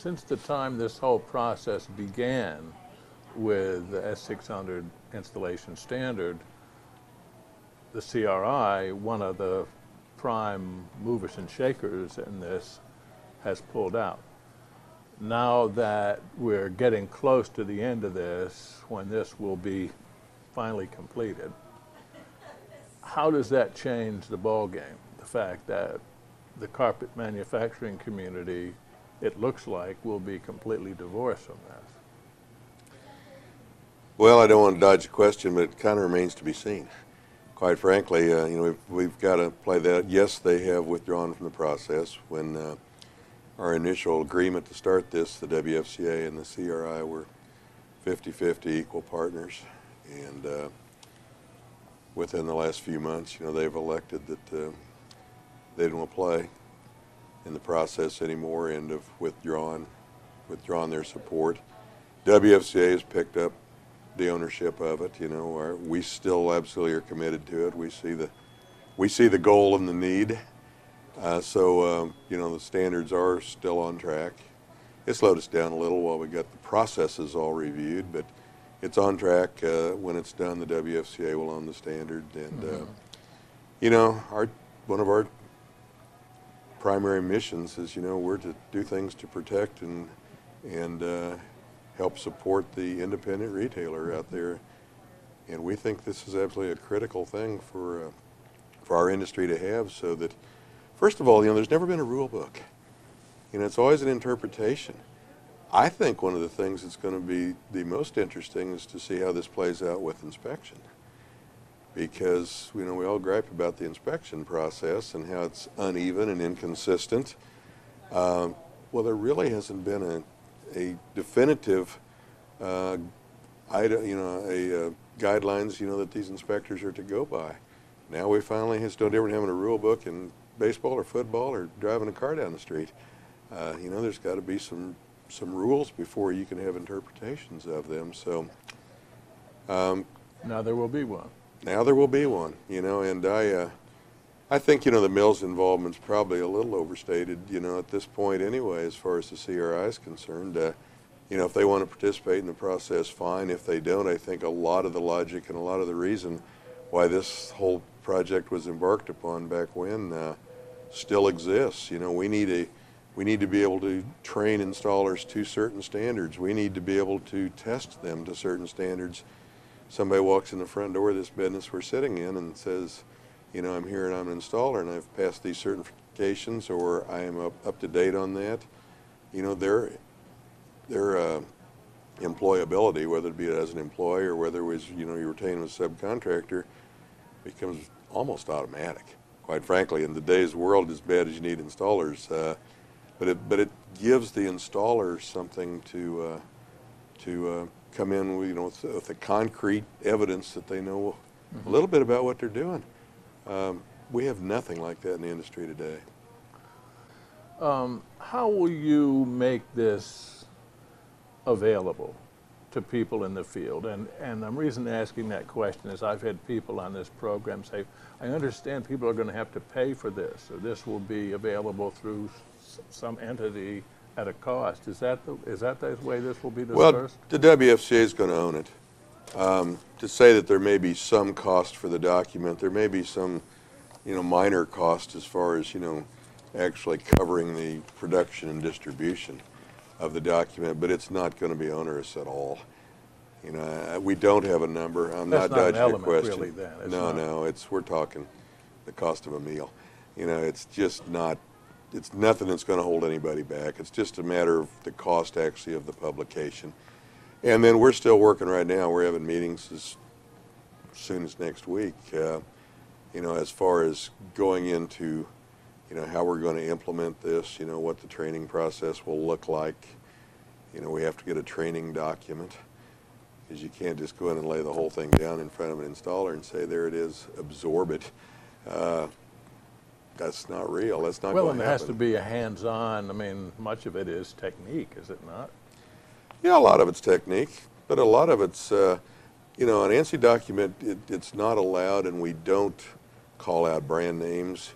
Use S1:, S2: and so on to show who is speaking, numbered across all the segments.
S1: Since the time this whole process began with the S-600 installation standard, the CRI, one of the prime movers and shakers in this, has pulled out. Now that we're getting close to the end of this, when this will be finally completed, how does that change the ball game? The fact that the carpet manufacturing community, it looks like, will be completely divorced from this.
S2: Well, I don't want to dodge the question, but it kind of remains to be seen. Quite frankly, we've got to play that. Yes, they have withdrawn from the process. When our initial agreement to start this, the WFCA and the CRI were 50-50 equal partners, and within the last few months, they've elected that they don't want to play in the process anymore and have withdrawn their support. WFCA has picked up the ownership of it. We still absolutely are committed to it. We see the goal and the need. So the standards are still on track. It slowed us down a little while we got the processes all reviewed, but it's on track. When it's done, the WFCA will own the standard, and one of our primary missions is we're to do things to protect and help support the independent retailer out there, and we think this is absolutely a critical thing for our industry to have, so that, first of all, there's never been a rule book. It's always an interpretation. I think one of the things that's going to be the most interesting is to see how this plays out with inspection, because we all gripe about the inspection process and how it's uneven and inconsistent. Well, there really hasn't been a definitive guidelines that these inspectors are to go by. Now we finally, it's no different having a rule book in baseball or football or driving a car down the street. There's got to be some rules before you can have interpretations of them. So
S1: now there will be one.
S2: Now there will be one, and I think, the mill's involvement's probably a little overstated, at this point anyway, as far as the CRI is concerned. If they want to participate in the process, fine. If they don't, I think a lot of the logic and a lot of the reason why this whole project was embarked upon back when still exists. We need to be able to train installers to certain standards. We need to be able to test them to certain standards. Somebody walks in the front door of this business we're sitting in and says, I'm here and I'm an installer and I've passed these certifications, or I am up to date on that. Their employability, whether it be as an employee or whether it was, you retain as a subcontractor, becomes almost automatic. Quite frankly, in today's world, as bad as you need installers, but it gives the installer something to come in with, with the concrete evidence that they know a little bit about what they're doing. We have nothing like that in the industry today.
S1: How will you make this available to people in the field? And the reason asking that question is I've had people on this program say, I understand people are going to have to pay for this, or this will be available through some entity at a cost. Is that the way this will be dispersed?
S2: Well, the WFCA is going to own it. To say that there may be some cost for the document, there may be some, minor cost as far as, actually covering the production and distribution of the document, but it's not going to be onerous at all. We don't have a number. I'm not dodging your question.
S1: Really, then.
S2: No, we're talking the cost of a meal. It's just not. It's nothing that's going to hold anybody back. It's just a matter of the cost actually of the publication. And then we're still working right now. We're having meetings as soon as next week, as far as going into, how we're going to implement this, what the training process will look like. We have to get a training document, because you can't just go in and lay the whole thing down in front of an installer and say, there it is, absorb it. That's not real. That's not going to happen.
S1: Well, and there has to be a hands-on. Much of it is technique, is it not?
S2: Yeah, a lot of it's technique, but a lot of it's, an ANSI document, it's not allowed, and we don't call out brand names.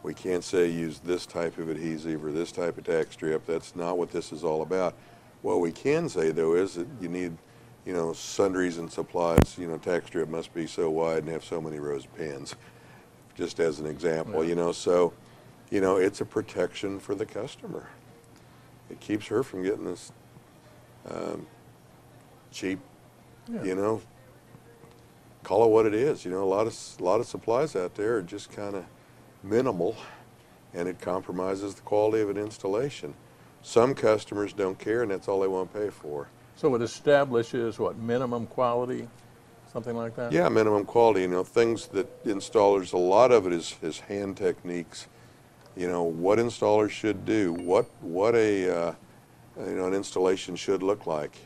S2: We can't say use this type of adhesive or this type of tack strip. That's not what this is all about. What we can say, though, is that you need, sundries and supplies. Tack strip must be so wide and have so many rows of pins, just as an example,
S1: Yeah.
S2: So, it's a protection for the customer. It keeps her from getting this cheap,
S1: Yeah.
S2: Call it what it is. A lot of supplies out there are just kind of minimal, and it compromises the quality of an installation. Some customers don't care, and that's all they want to pay for.
S1: So it establishes what, minimum quality, something like that?
S2: Yeah, minimum quality. Things that installers, a lot of it is hand techniques. What installers should do, what an installation should look like,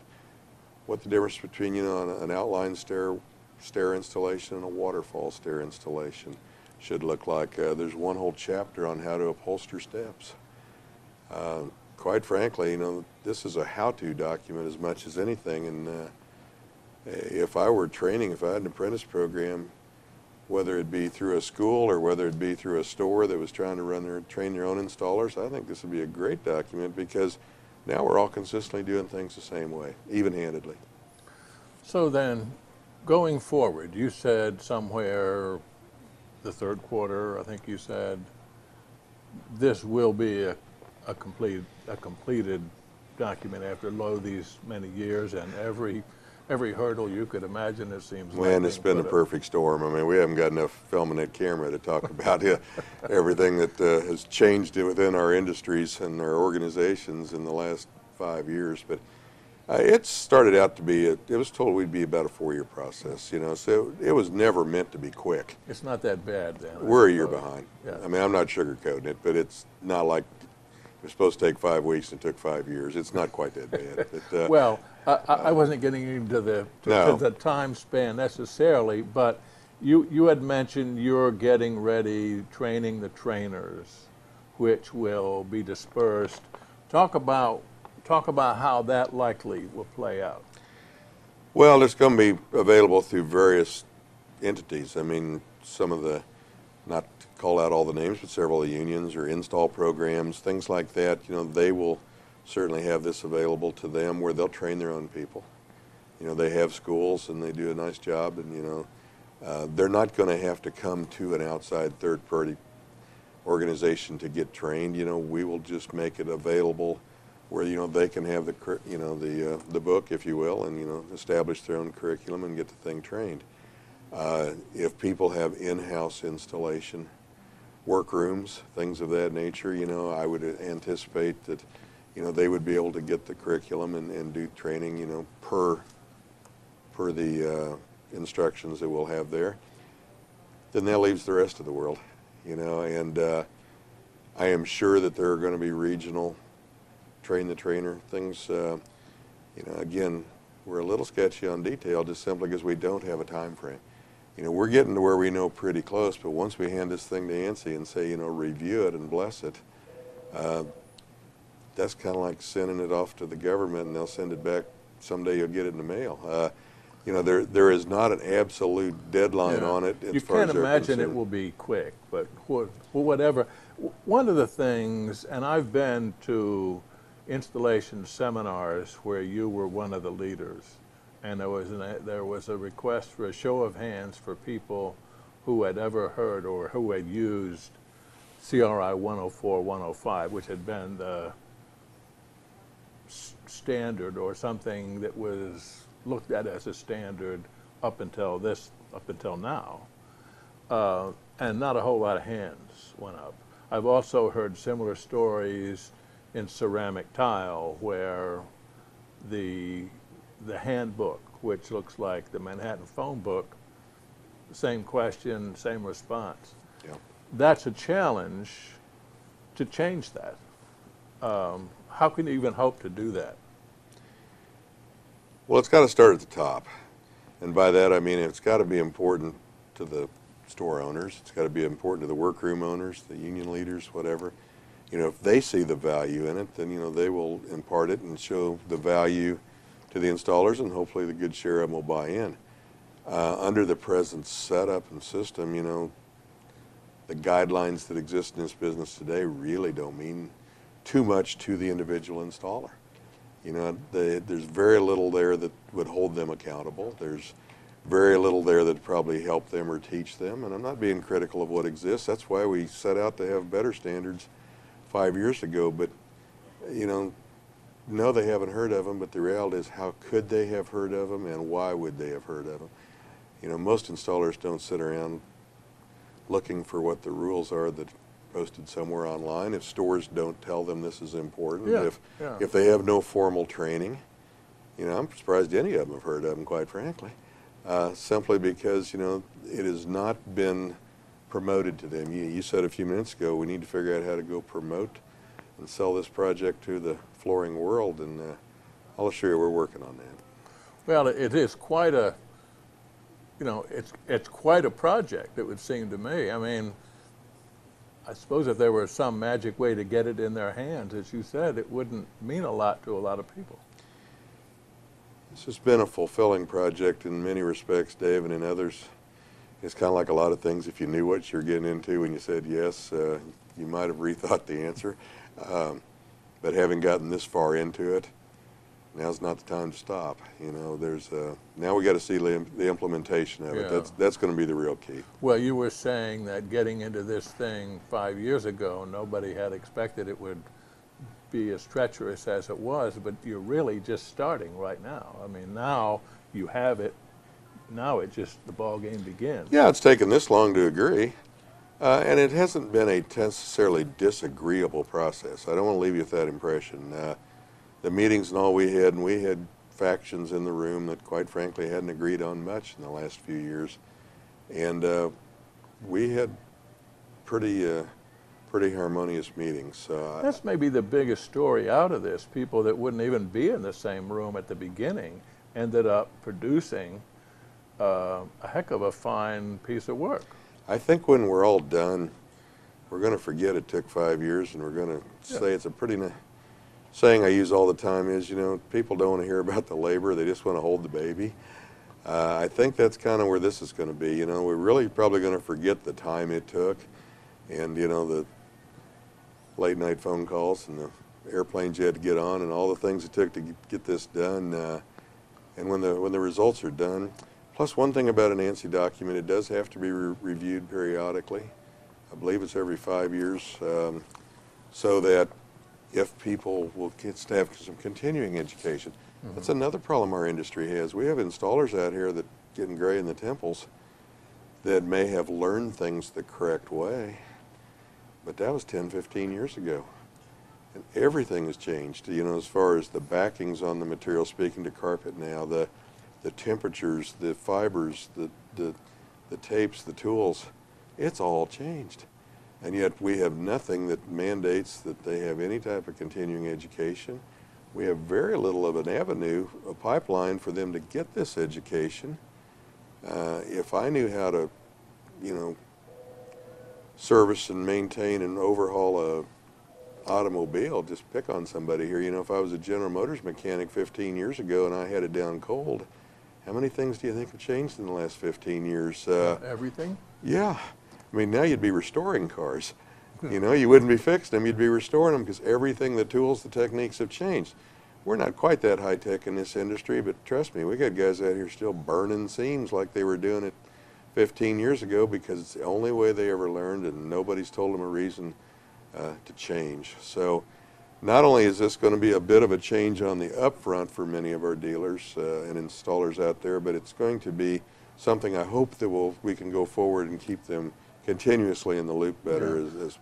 S2: what the difference between an outline stair installation and a waterfall stair installation should look like. There's one whole chapter on how to upholster steps. Quite frankly, this is a how-to document as much as anything. And if I were training, if I had an apprentice program, whether it be through a school or whether it be through a store that was trying to train their own installers, I think this would be a great document, because now we're all consistently doing things the same way, even-handedly.
S1: So then, going forward, you said somewhere the third quarter, I think you said, this will be a completed document after these many years, and every hurdle you could imagine, it seems like.
S2: Man, it's been a perfect storm. I mean, we haven't got enough film in that camera to talk about everything that has changed within our industries and our organizations in the last 5 years. But it started out to be, it was told we'd be about a 4-year process, so it was never meant to be quick.
S1: It's not that bad then.
S2: We're a year behind.
S1: Yeah.
S2: I mean, I'm not sugarcoating it, but it's not like it was supposed to take 5 weeks and it took 5 years. It's not quite that bad. But,
S1: well, I wasn't getting into the time span necessarily, but you had mentioned you're getting ready, training the trainers, which will be dispersed. Talk about how that likely will play out.
S2: Well, it's going to be available through various entities. I mean, some of the, not to call out all the names, but several of the unions or install programs, things like that, they will certainly have this available to them where they'll train their own people. They have schools and they do a nice job, and they're not going to have to come to an outside third-party organization to get trained. We will just make it available where they can have the book, if you will, and establish their own curriculum and get the thing trained. If people have in-house installation workrooms, things of that nature, I would anticipate that they would be able to get the curriculum and do training, per the instructions that we'll have there. Then that leaves the rest of the world, and I am sure that there are going to be regional train the trainer things. Again, we're a little sketchy on detail just simply because we don't have a time frame. We're getting to where we know pretty close, but once we hand this thing to ANSI and say, review it and bless it, that's kind of like sending it off to the government and they'll send it back. Someday you'll get it in the mail. There is not an absolute deadline on it.
S1: You can't imagine it will be quick, but whatever. One of the things, and I've been to installation seminars where you were one of the leaders, and there was a request for a show of hands for people who had ever heard or who had used CRI 104, 105, which had been the standard or something that was looked at as a standard up until now, and not a whole lot of hands went up. I've also heard similar stories in ceramic tile where the handbook, which looks like the Manhattan phone book, same question, same response.
S2: Yeah.
S1: That's a challenge to change that. How can you even hope to do that?
S2: Well, it's got to start at the top. And by that I mean it's got to be important to the store owners. It's got to be important to the workroom owners, the union leaders, whatever. If they see the value in it, then, they will impart it and show the value to the installers, and hopefully the good share of them will buy in. Under the present setup and system, the the guidelines that exist in this business today really don't mean too much to the individual installer. You know, there's very little there that would hold them accountable. There's very little there that probably help them or teach them, and I'm not being critical of what exists. That's why we set out to have better standards 5 years ago, but, you know, no, they haven't heard of them, but the reality is how could they have heard of them and why would they have heard of them? You know, most installers don't sit around looking for what the rules are that posted somewhere online. If stores don't tell them this is important, if they have no formal training, you know, I'm surprised any of them have heard of them, quite frankly, simply because, you know, it has not been promoted to them. You said a few minutes ago, we need to figure out how to go promote and sell this project to the flooring world, and I'll assure you we're working on that.
S1: Well, it is quite a, you know, it's quite a project, it would seem to me. I mean, I suppose if there were some magic way to get it in their hands, as you said, it wouldn't mean a lot to a lot of people.
S2: This has been a fulfilling project in many respects, Dave, and in others, it's kind of like a lot of things. If you knew what you're getting into when you said yes, you might have rethought the answer. But having gotten this far into it, now's not the time to stop. You know, there's now we got to see the implementation of it. That's going to be the real key.
S1: Well, you were saying that getting into this thing 5 years ago, nobody had expected it would be as treacherous as it was, but you're really just starting right now. I mean, now you have it. Now it just, the ball game begins.
S2: Yeah, it's taken this long to agree. And it hasn't been a necessarily disagreeable process. I don't want to leave you with that impression. The meetings and all we had factions in the room that quite frankly hadn't agreed on much in the last few years. And we had pretty harmonious meetings.
S1: That's maybe the biggest story out of this. People that wouldn't even be in the same room at the beginning ended up producing a heck of a fine piece of work.
S2: I think when we're all done, we're going to forget it took 5 years, and we're going to say it's a pretty saying I use all the time is, you know, people don't want to hear about the labor, they just want to hold the baby. I think that's kind of where this is going to be. You know, we're really probably going to forget the time it took, and, you know, the late night phone calls and the airplanes you had to get on and all the things it took to get this done. And when the results are done, plus one thing about an ANSI document, it does have to be reviewed periodically. I believe it's every 5 years, so that if people will get to have some continuing education. That's another problem our industry has. We have installers out here that getting gray in the temples that may have learned things the correct way, but that was 10, 15 years ago. And everything has changed, you know, as far as the backings on the material, speaking to carpet now, the temperatures, the fibers, the tapes, the tools, it's all changed. And yet we have nothing that mandates that they have any type of continuing education. We have very little of an avenue, a pipeline for them to get this education. If I knew how to, you know, service and maintain and overhaul a automobile, just pick on somebody here. You know, if I was a General Motors mechanic 15 years ago and I had it down cold, how many things do you think have changed in the last 15 years?
S1: Everything?
S2: Yeah. I mean, now you'd be restoring cars. You know, you wouldn't be fixing them, you'd be restoring them because everything, the tools, the techniques have changed. We're not quite that high tech in this industry, but trust me, we got guys out here still burning seams like they were doing it 15 years ago because it's the only way they ever learned, and nobody's told them a reason to change. So not only is this going to be a bit of a change on the upfront for many of our dealers and installers out there, but it's going to be something I hope that we can go forward and keep them continuously in the loop better as